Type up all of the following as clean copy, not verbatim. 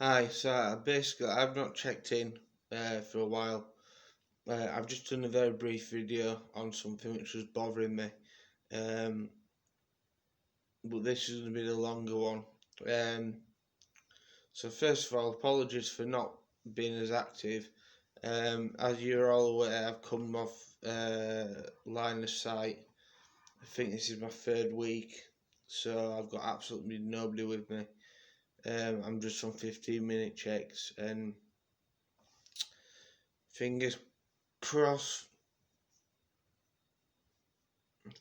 Hi, so basically I've not checked in for a while. I've just done a very brief video on something which was bothering me, um, but this is going to be the longer one. Um, so first of all, apologies for not being as active. As you're all aware, I've come off line of sight. I think this is my third week, so I've got absolutely nobody with me. I'm just on 15-minute checks, and fingers crossed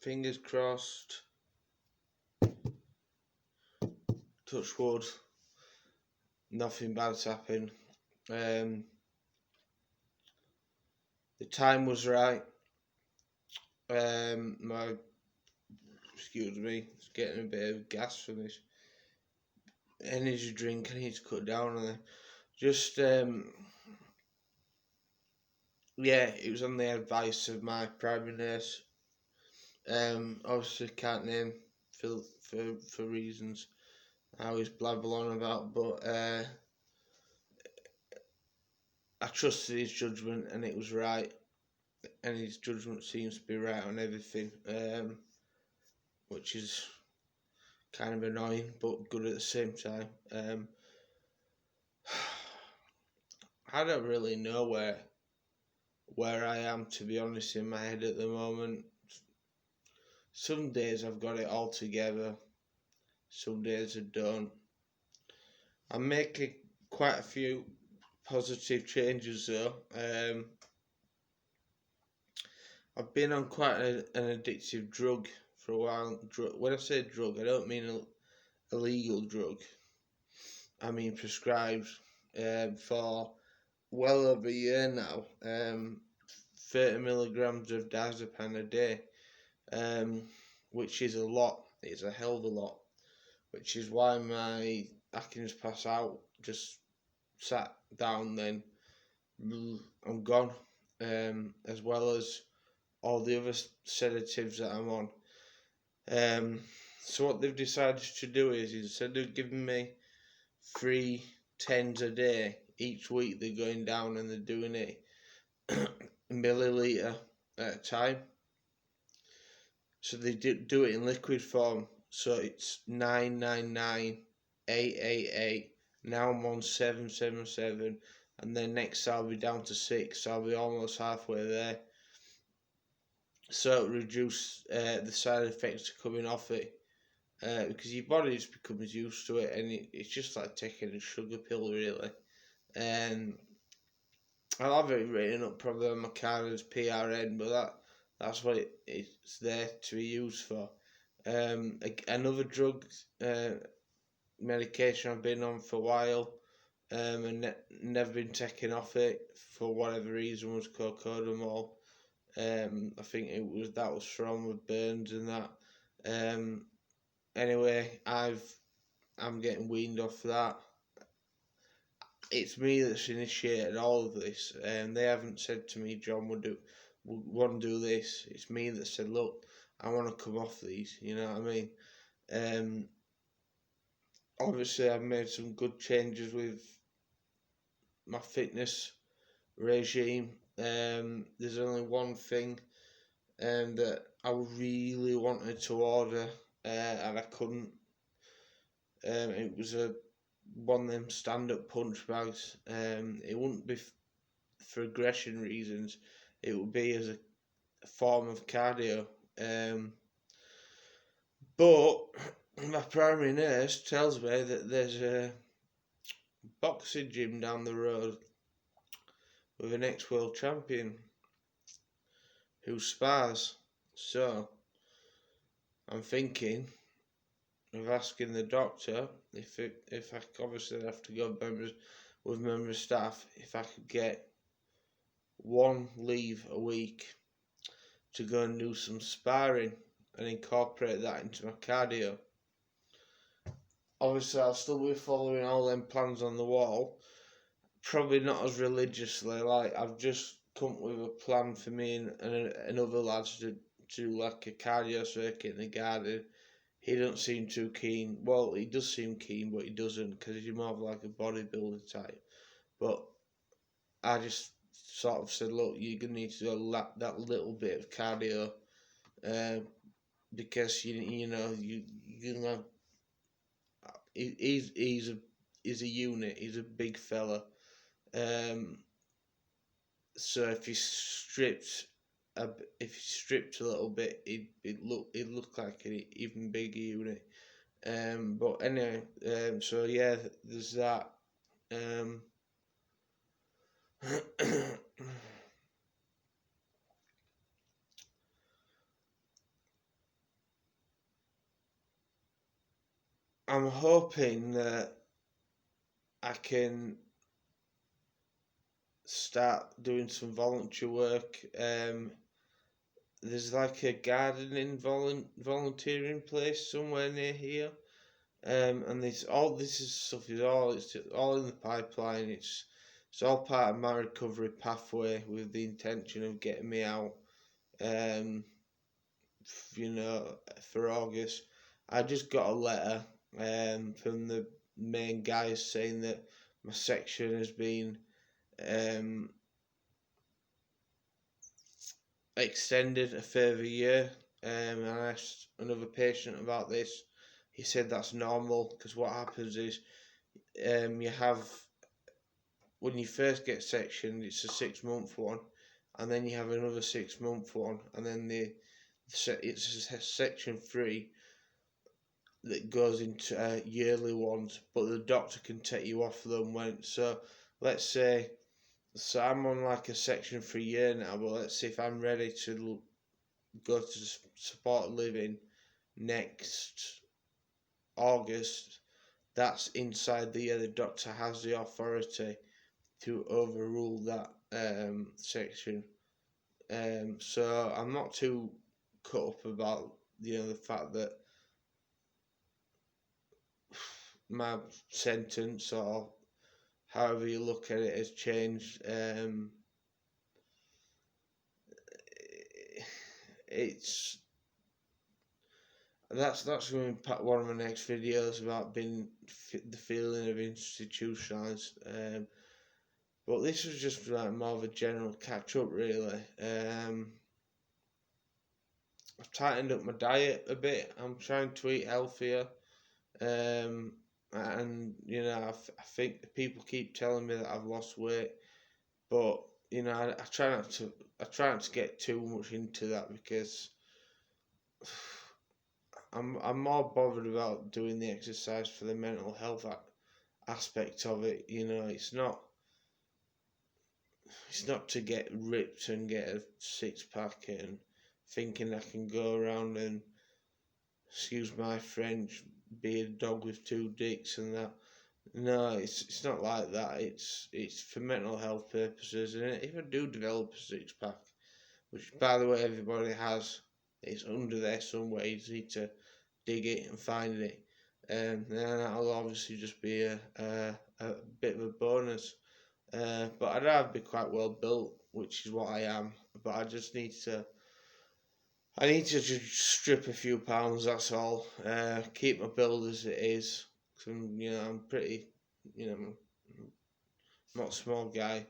fingers crossed, touch wood, nothing bad's happened. Um, the time was right. My excuse me, it's getting a bit of gas from this energy drink. I need to cut down on it. Just yeah, it was on the advice of my primary nurse. Obviously can't name for reasons I always blabble on about, but I trusted his judgment and it was right. And his judgment seems to be right on everything, which is kind of annoying but good at the same time. I don't really know where I am, to be honest, in my head at the moment. Some days I've got it all together, some days I don't. I'm making quite a few positive changes though. I've been on quite an addictive drug for a while. When I say drug, I don't mean a legal drug. I mean prescribed for well over a year now. 30 milligrams of diazepam a day, which is a lot. It's a hell of a lot. Which is why my I can just pass out. Just sat down, then I'm gone. As well as all the other sedatives that I'm on. So what they've decided to do is instead of giving me 3 10s a day, each week they're going down and they're doing it a milliliter at a time. So they do it in liquid form. So it's 999, 888. Now I'm on 777, and then next I'll be down to 6. So I'll be almost halfway there. So it'll reduce the side effects coming off it. Because your body just becomes used to it, and it's just like taking a sugar pill, really. Um, I'll have it written up probably on my card as PRN, but that's what it's there to be used for. Another drug medication I've been on for a while, and never been taken off it for whatever reason was cocodamol. I think that was from with burns and that. Anyway, I'm getting weaned off that. It's me that's initiated all of this, and they haven't said to me, John, would want to do this. It's me that said, look, I want to come off these. You know what I mean? Obviously, I've made some good changes with my fitness regime. There's only one thing that I really wanted to order, and I couldn't. It was one of them stand-up punch bags. It wouldn't be for aggression reasons. It would be as a form of cardio. But my primary nurse tells me that there's a boxing gym down the road with an ex-world champion who spars. So I'm thinking of asking the doctor if I obviously have to go with member staff, if I could get one leave a week to go and do some sparring and incorporate that into my cardio. Obviously, I'll still be following all them plans on the wall, probably not as religiously. Like, I've just come up with a plan for me and other lads to do like a cardio circuit in the garden, he doesn't seem too keen. Well, he does seem keen, but he doesn't, because he's more of like a bodybuilder type. But I just sort of said, look, you're gonna need to do that little bit of cardio, uh, because you gonna have, he's a unit. He's a big fella. Um, so if he stripped a little bit, it'd look like an even bigger unit. But anyway, so yeah, there's that. Um, I'm hoping that I can start doing some volunteer work. There's like a gardening volunteering place somewhere near here. And it's all in the pipeline. It's all part of my recovery pathway with the intention of getting me out. Um, for August. I just got a letter from the main guys saying that my section has been um, extended a further year. And I asked another patient about this. He said that's normal, because what happens is you have, when you first get sectioned, it's a 6 month one, and then you have another 6 month one, and then it's a section 3 that goes into yearly ones, but the doctor can take you off them when. So let's say, so I'm on like a section for a year now, but let's see if I'm ready to go to support living next August. That's inside the year the doctor has the authority to overrule that section. So I'm not too cut up about the fact that my sentence, or however you look at it, has changed. It's that's going to impact one of my next videos about being the feeling of institutionalized. But this was just like more of a general catch up, really. I've tightened up my diet a bit. I'm trying to eat healthier. And I think people keep telling me that I've lost weight, but I try not to. I try not to get too much into that, because I'm more bothered about doing the exercise for the mental health aspect of it. It's not to get ripped and get a 6 pack and thinking I can go around and, excuse my French, be a dog with 2 dicks and that. No, it's not like that. It's for mental health purposes. And if I do develop a 6 pack, which by the way everybody has, it's under there somewhere. You just need to dig it and find it. Then that'll obviously just be a bit of a bonus. But I'd rather be quite well built, which is what I am. But I just need to. I need to just strip a few pounds. That's all. Keep my build as it is. Cause I'm pretty. I'm not a small guy.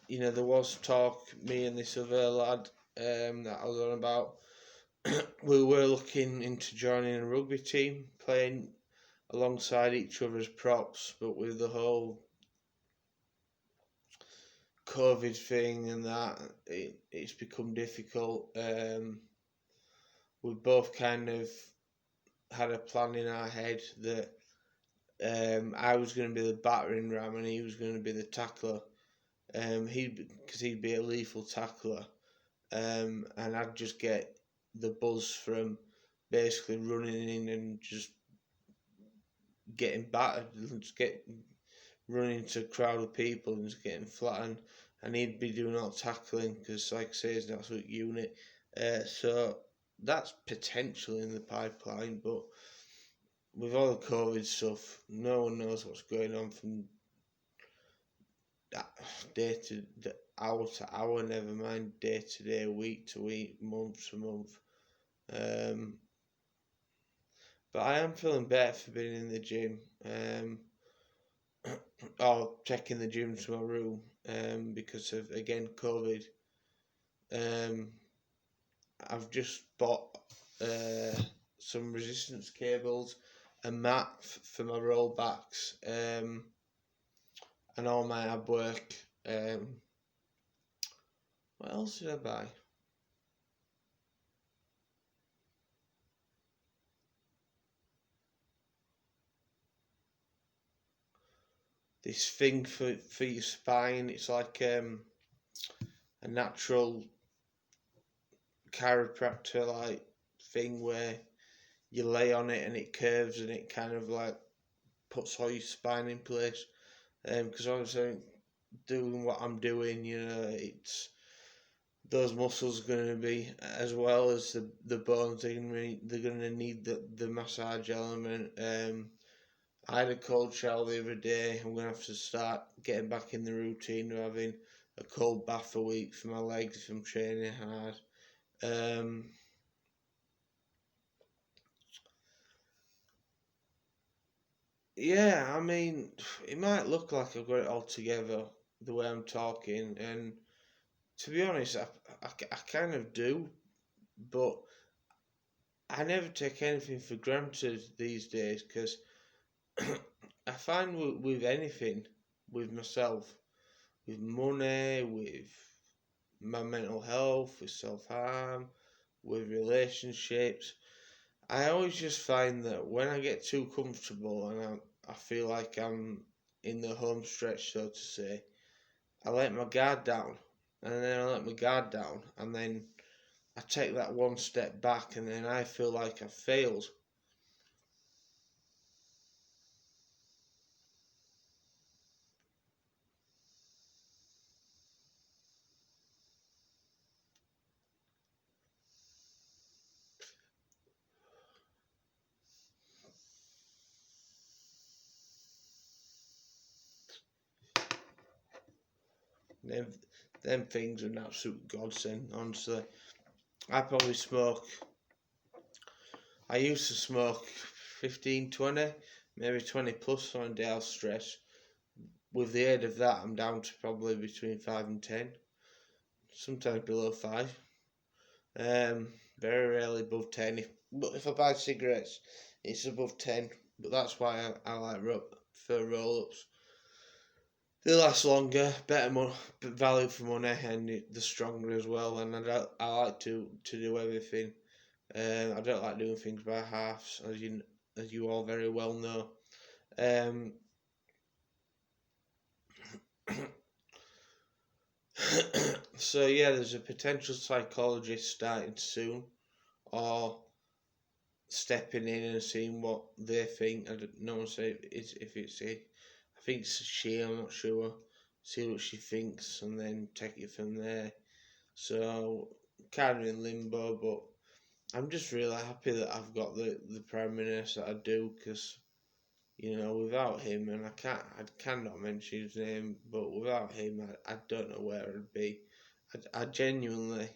There was talk, me and this other lad that I was on about. We were looking into joining a rugby team, playing alongside each other's props, but with the whole COVID thing and that, it's become difficult. We both kind of had a plan in our head that I was going to be the battering ram and he was going to be the tackler. Because he'd be a lethal tackler, and I'd just get the buzz from basically running in and just getting battered, and just running into a crowd of people and just getting flattened, and he'd be doing all tackling because, like I say, he's an absolute unit. So that's potentially in the pipeline, but with all the COVID stuff, no one knows what's going on from that day to hour to hour, never mind day to day, week to week, month to month. But I am feeling better for being in the gym, or checking the gym to my room, because of, again, COVID. I've just bought some resistance cables, a mat for my rollbacks, and all my ab work. What else did I buy? This thing for your spine. It's like a natural chiropractor like thing where you lay on it and it curves and it kind of like puts all your spine in place. Because obviously doing what I'm doing, it's those muscles are going to be, as well as the bones, they're going to need the massage element. I had a cold shower the other day. I'm going to have to start getting back in the routine of having a cold bath a week for my legs if I'm training hard. Yeah, I mean, it might look like I've got it all together the way I'm talking, and to be honest, I kind of do, but I never take anything for granted these days because I find with anything, with myself, with money, with my mental health, with self harm, with relationships, I always just find that when I get too comfortable and I feel like I'm in the home stretch, so to say, I let my guard down, and then I let my guard down, and then I take that one step back, and then I feel like I've failed. Them, them things are an absolute godsend, honestly. I probably smoke, I used to smoke 15, 20, maybe 20 plus on a day of stress. With the aid of that, I'm down to probably between 5 and 10, sometimes below 5. Very rarely above 10. But if I buy cigarettes, it's above 10. But that's why I like for roll ups. They last longer, better value for money, and they're stronger as well. And I like to do everything. I don't like doing things by halves, as you all very well know. Um, so yeah, there's a potential psychologist starting soon, or stepping in and seeing what they think. I don't know if it's it. I think it's she. I'm not sure. See what she thinks and then take it from there. So kind of in limbo, but I'm just really happy that I've got the prime minister that I do, because without him, and I cannot mention his name, but without him, I don't know where I'd be. I genuinely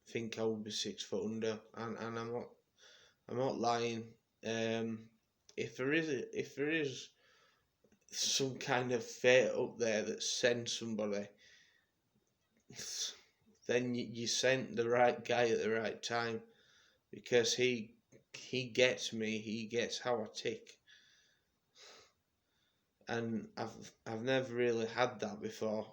think I would be 6 foot under, and I'm not lying. Um, if there is some kind of fate up there that sends somebody, then you sent the right guy at the right time, because he gets me. He gets how I tick, and I've never really had that before.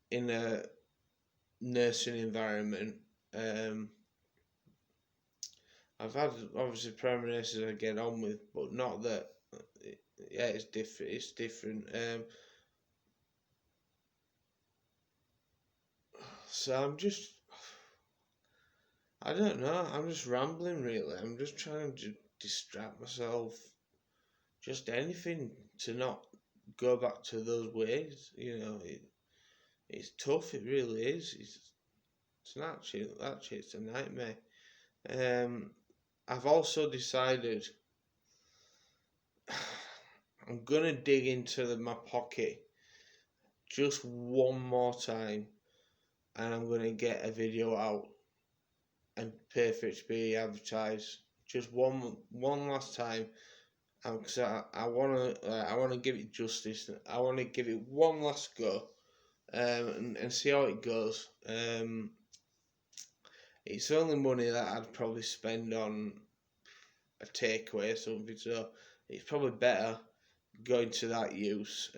In a nursing environment. Um, I've had obviously prime nurses I get on with, but not that. Yeah, it's different. It's different. So I don't know. I'm just rambling really. I'm just trying to distract myself. Just anything to not go back to those ways. It's tough. It really is. It's actually it's a nightmare. Um, I've also decided I'm gonna dig into my pocket just one more time, and I'm gonna get a video out and pay for it to be advertised. Just one last time, because I wanna give it justice. I wanna give it one last go, and see how it goes. It's only money that I'd probably spend on a takeaway or something, so it's probably better going to that use.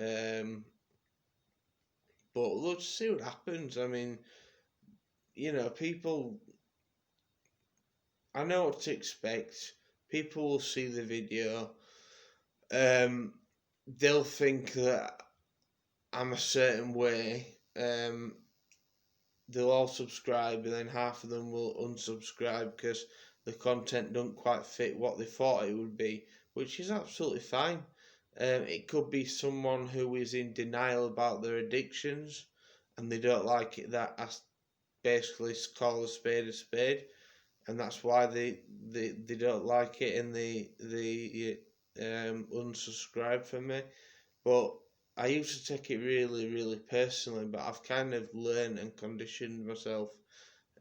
But let's see what happens. I mean, people, I know what to expect. People will see the video. They'll think that I'm a certain way. They'll all subscribe, and then half of them will unsubscribe because the content don't quite fit what they thought it would be, which is absolutely fine. It could be someone who is in denial about their addictions, and they don't like it that I basically call a spade, and that's why they don't like it, and they unsubscribe from me. But I used to take it really, really personally, but I've kind of learned and conditioned myself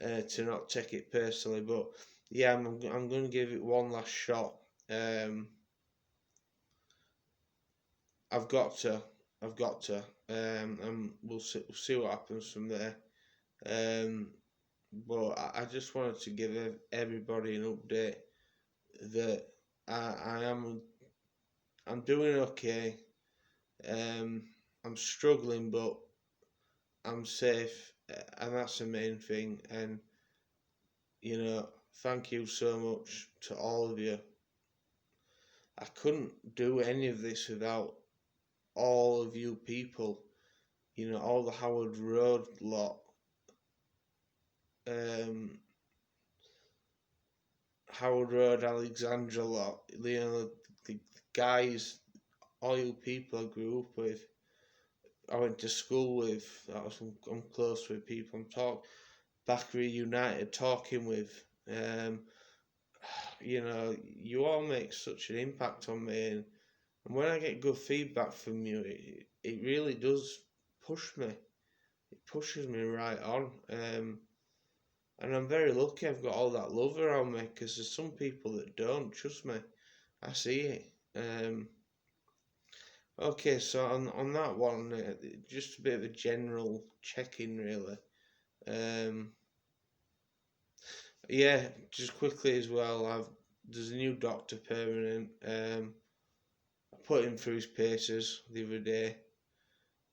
to not take it personally. But yeah, I'm going to give it one last shot. I've got to, and we'll see what happens from there. But I just wanted to give everybody an update that I'm doing okay. I'm struggling, but I'm safe, and that's the main thing. And thank you so much to all of you. I couldn't do any of this without all of you people. All the Howard Road lot. Howard Road, Alexandra lot. The guys, all you people I grew up with. I went to school with. I'm close with people. Back reunited, talking with. You all make such an impact on me, and when I get good feedback from you, it really does push me. It pushes me right on. And I'm very lucky I've got all that love around me, because there's some people that don't. Trust me, I see it. Okay, so on that one, just a bit of a general check-in, really. Yeah, just quickly as well. There's a new doctor permanent. I put him through his paces the other day.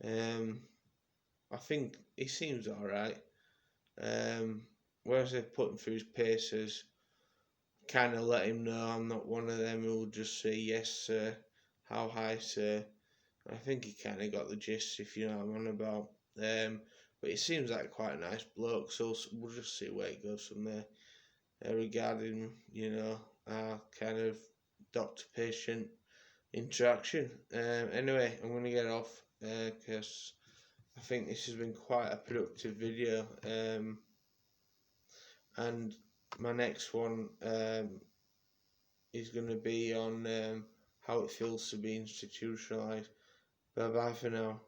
I think he seems all right. Whereas I put him through his paces, kind of let him know I'm not one of them who will just say yes, sir. How high, sir? I think he kind of got the gist, if you know what I'm on about. But he seems like quite a nice bloke, so we'll just see where it goes from there. Regarding, our kind of doctor-patient interaction. Anyway, I'm going to get off because I think this has been quite a productive video. And my next one is going to be on how it feels to be institutionalised. Bye bye for now.